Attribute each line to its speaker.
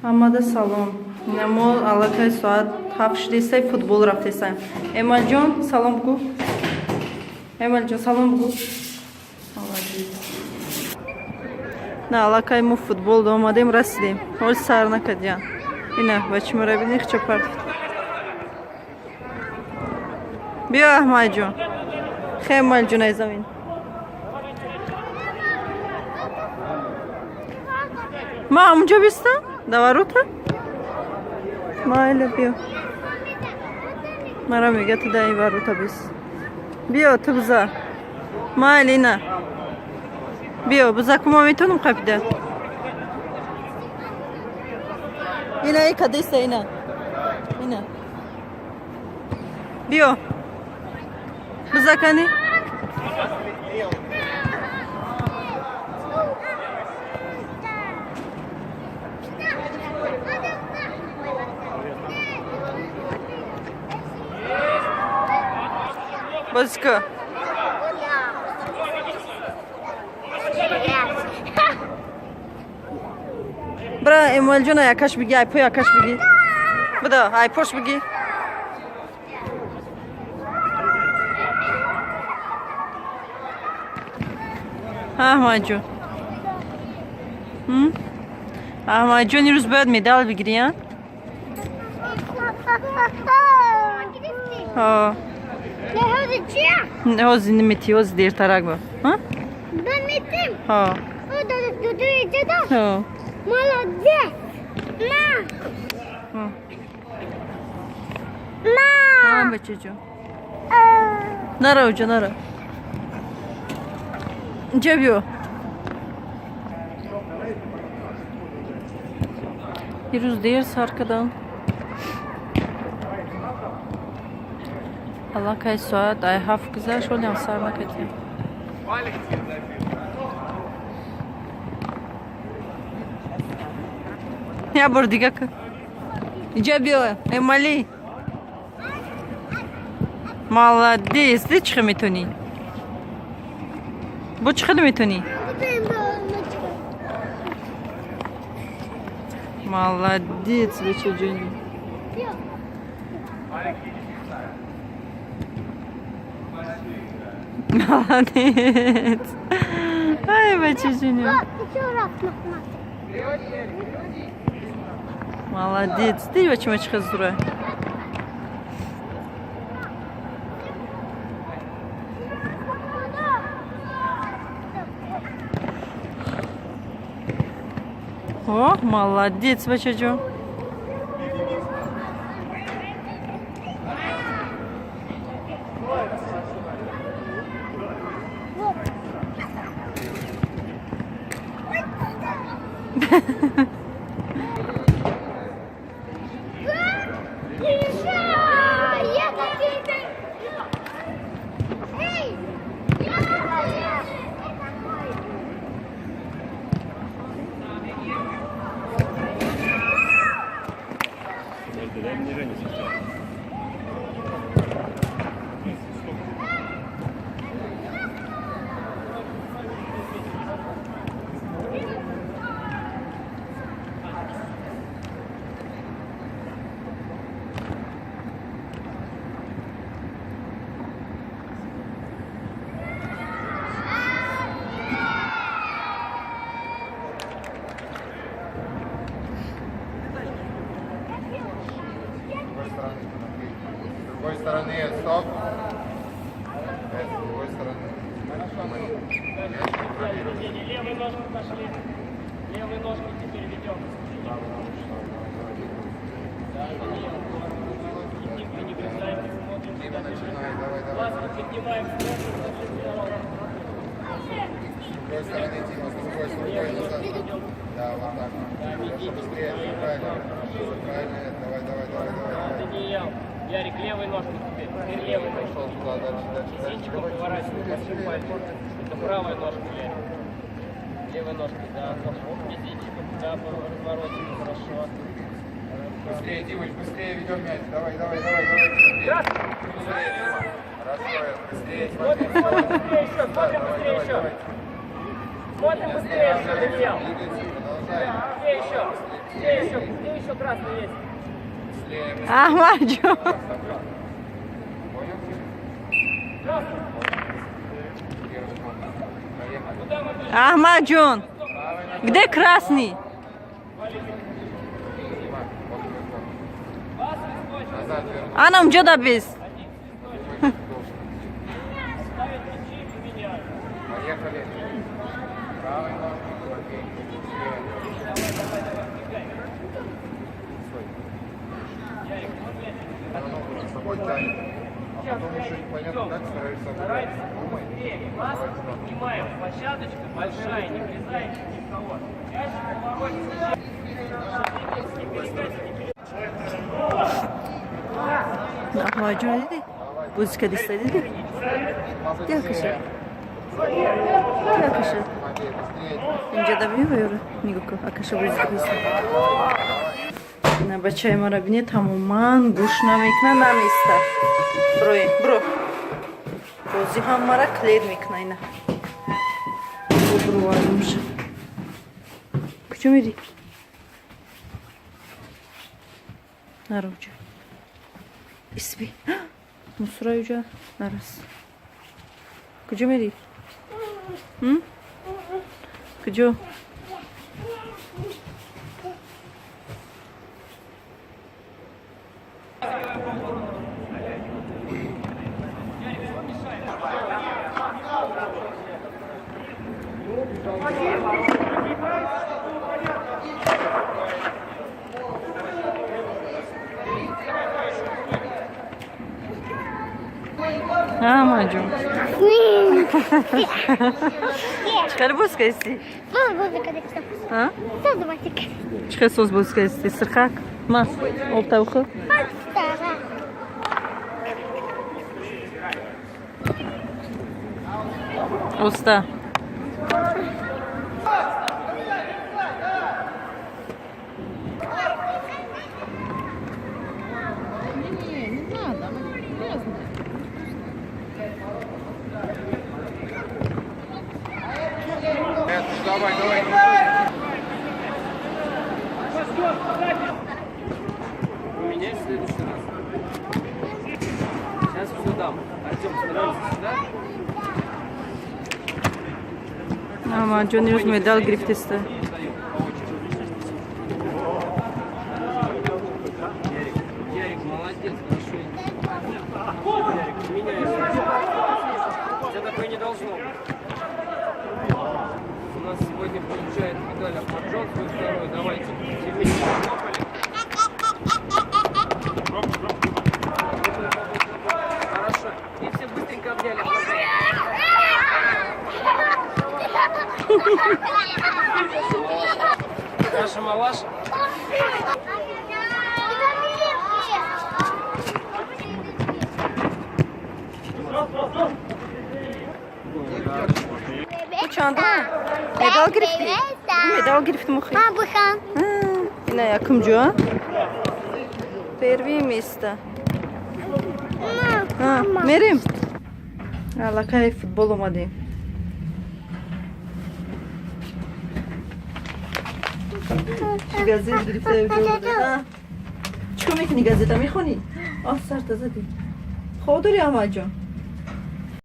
Speaker 1: ҳамада салом. Мо аллакай соат 7:30 футбол рафтесаем. Эмалҷон салом бигӯ. Эмалҷон салом бигӯ. Молодец. На аллакай мо футбол омадем расидем. Ҳол сар накардиям. Ина бачи мара бинӣ хчапар. Биё Аҳмадҷон. Хе Эмалҷон ай замин. Ма онҷо бистам? До ворота? Майли биё. Мара мега ту даи ворота бист. Биё ту биза. Майли ина. Биё биза ку мо метонам қапида. Ина и кадеса ина. Ина. Биё. Биза кани. Базка. Бра Эмалҷон якаш биги, ай по якаш биги. Буда, ай пош биги. Аҳмадҷон. Аҳмадҷон ирӯз бояд медал бигириян? ҳозир наметӣ, ҳозир дертарак бо.
Speaker 2: Наметим?
Speaker 1: Ҳо.
Speaker 2: Дуду иҷада?
Speaker 1: Ҳо.
Speaker 2: Молодец! На! На!
Speaker 1: Ҳа, бачаҷон. Нара оҷа, нара. Инҷа биё. ирӯз дер сар кардам. аллакай соат ай 7 гузашт, ҳолиам сар накардем. Я бор дига кар. Инҷа биё, Эмали. Молодец, ди чӣ хел метонӣ? Бо чӣ хел метонӣ? Молодец, бачаҷони. Молодец. Ай, бачаҷони. Молодец. Ди бача чӣ хел зура. О, молодец, бачаҷон.
Speaker 3: С другой стороны, стоп. С другой стороны.
Speaker 4: Левой ножкой пошли. Левой ножкой теперь ведем. Не бросайте, смотрим. Глазки поднимаем. С
Speaker 3: другой стороны, Тима, с другой назад. Да, вот так. Хорошо, быстрее, правильно. Правильно, давай.
Speaker 4: Даниил, Ярик, левой ножкой теперь. Теперь левой ножкой.
Speaker 3: Пошел туда, дальше.
Speaker 4: Синчиком поворачивай, большим пальцем. Это правая ножка, Ярик. Левой ножкой, да. Мизинчиком, да, разворотом, хорошо.
Speaker 3: Быстрее, Димыч, быстрее ведем мяч. Давай. Быстрее.
Speaker 4: Раз.
Speaker 3: Быстрее, Дима. Расстроил. Быстрее,
Speaker 4: Смотрим быстрее еще, смотрим быстрее еще. Смотрим быстрее еще, Даниил. Где еще красный есть?
Speaker 1: Ahmadjon. Ahmadjon. Где красный? Anam joda biz.
Speaker 3: Поехали. Правой ножкой, окей. С собой тянет. А потом еще непонятно как стараешься обыграть. Думай.
Speaker 4: Поднимаем площадочку, большая, не влезайте ни в кого. Чаще
Speaker 1: Ahmadjon dedi. Buzka istedi. Gel kızım. Gel kızım. اینجا دا میوره میگو که акаша بریز بریز نه بچه ما را بینه تماما گوش نمیکنه نمیسته بروی برو بازی هم ما را کلیر میکنه اینه برو وارم شد کجا میری؟ نرو جا اسبی مصرای جا نرس کجا میری؟ کجا؟ Ahmadjon. Çıkar bozka isti.
Speaker 2: Mama bozuk kadar.
Speaker 1: Ha?
Speaker 2: Tadı batık.
Speaker 1: Çıkar sos bozka isti. Sırkak. Ma. Ol tavuğu.
Speaker 2: Hasta.
Speaker 1: Usta.
Speaker 3: Давай, давай.
Speaker 4: Поменяй в следующий раз. Сейчас все дам. Артем, становится сюда.
Speaker 1: Ahmadjon yüz medal griftiste.
Speaker 4: Ярик, молодец, большой. Ярик, меняй. Хотя такое не должно быть. У нас сегодня получает медаль Ахмаджон, свой второй. Давайте. Все вместе похлопали. Хорошо. И все быстренько обняли. Наша малаша.
Speaker 1: Uçandı mı? Medal grifti. Medal grifti muhi.
Speaker 2: Ha bakalım.
Speaker 1: Yine yakımcı. Первое место. Мерим. Аллакай футбол омадем. газет грифте بوده. چیکار میکنی گازتا میخونی؟ آه سر تازه دی. خود داری احمد جان.